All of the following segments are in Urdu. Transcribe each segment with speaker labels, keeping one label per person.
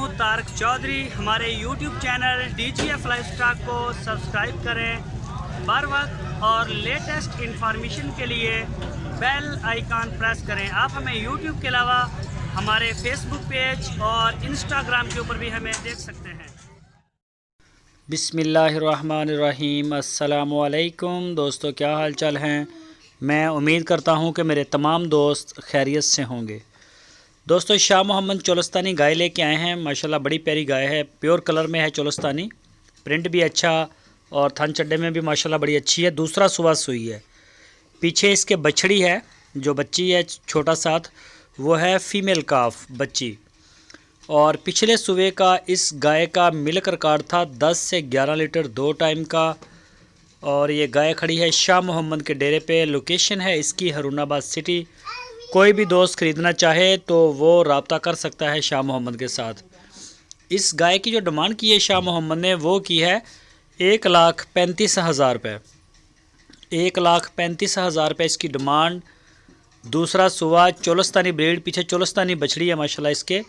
Speaker 1: ہوں طارق چودھری۔ ہمارے YouTube channel DGF life stock کو سبسکرائب کریں بر وقت، اور لیٹسٹ انفارمیشن کے لیے بیل آئیکن پریس کریں۔ آپ ہمیں یوٹیوب کے علاوہ ہمارے فیس بک پیج اور انسٹاگرام کے اوپر بھی ہمیں دیکھ سکتے ہیں۔
Speaker 2: بسم اللہ الرحمن الرحیم۔ السلام علیکم دوستو، کیا حال چال ہیں؟ میں امید کرتا ہوں کہ میرے تمام دوست خیریت سے ہوں گے۔ دوستو، شاہ محمد چولستانی گائے لے کے آئے ہیں۔ ماشاءاللہ بڑی پیاری گائے ہے، پیور کلر میں ہے چولستانی، پرنٹ بھی اچھا اور تھن چڈے میں بھی ماشاءاللہ بڑی اچھی ہے۔ دوسرا صبح سوئی ہے۔ پیچھے اس کے بچڑی ہے، جو بچی ہے چھوٹا ساتھ، وہ ہے فیمیل کاف بچی۔ اور پچھلے صبح کا اس گائے کا ملک ریکارڈ تھا 10 سے 11 لیٹر 2 ٹائم کا۔ اور یہ گائے کھڑی ہے شاہ محمد کے ڈیرے پہ۔ لوکیشن ہے اس کی ہارون آباد سٹی۔ کوئی بھی دوست خریدنا چاہے تو وہ رابطہ کر سکتا ہے شاہ محمد کے ساتھ۔ اس گائے کی جو ڈیمانڈ کی ہے شاہ محمد نے، وہ کی ہے 1,35,000 روپے۔ 1,35,000 روپے اس کی ڈیمانڈ۔ دوسرا صبح چولستانی بریڈ، پیچھے چولستانی بچڑی ہے ماشاءاللہ اس کے۔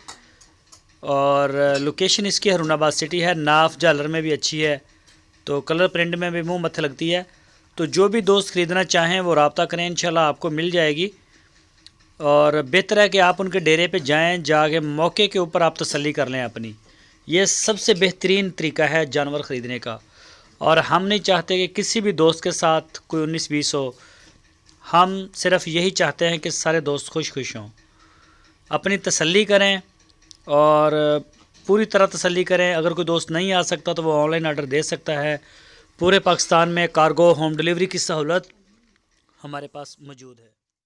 Speaker 2: اور لوکیشن اس کی ہارون آباد سٹی ہے۔ ناف جالر میں بھی اچھی ہے، تو کلر پرنٹ میں بھی منہ متھے لگتی ہے۔ تو جو بھی دوست خریدنا چاہیں وہ رابطہ کریں، انشاءاللہ آپ کو مل جائے گی۔ اور بہتر ہے کہ آپ ان کے ڈیرے پہ جائیں، جا کے موقع کے اوپر آپ تسلی کر لیں اپنی۔ یہ سب سے بہترین طریقہ ہے جانور خریدنے کا۔ اور ہم نہیں چاہتے کہ کسی بھی دوست کے ساتھ کوئی 19-20 ہو۔ ہم صرف یہی چاہتے ہیں کہ سارے دوست خوش ہوں۔ اپنی تسلی کریں اور پوری طرح تسلی کریں۔ اگر کوئی دوست نہیں آ سکتا تو وہ آن لائن آرڈر دے سکتا ہے۔ پورے پاکستان میں کارگو ہوم ڈیلیوری کی سہولت ہمارے پاس موجود ہے۔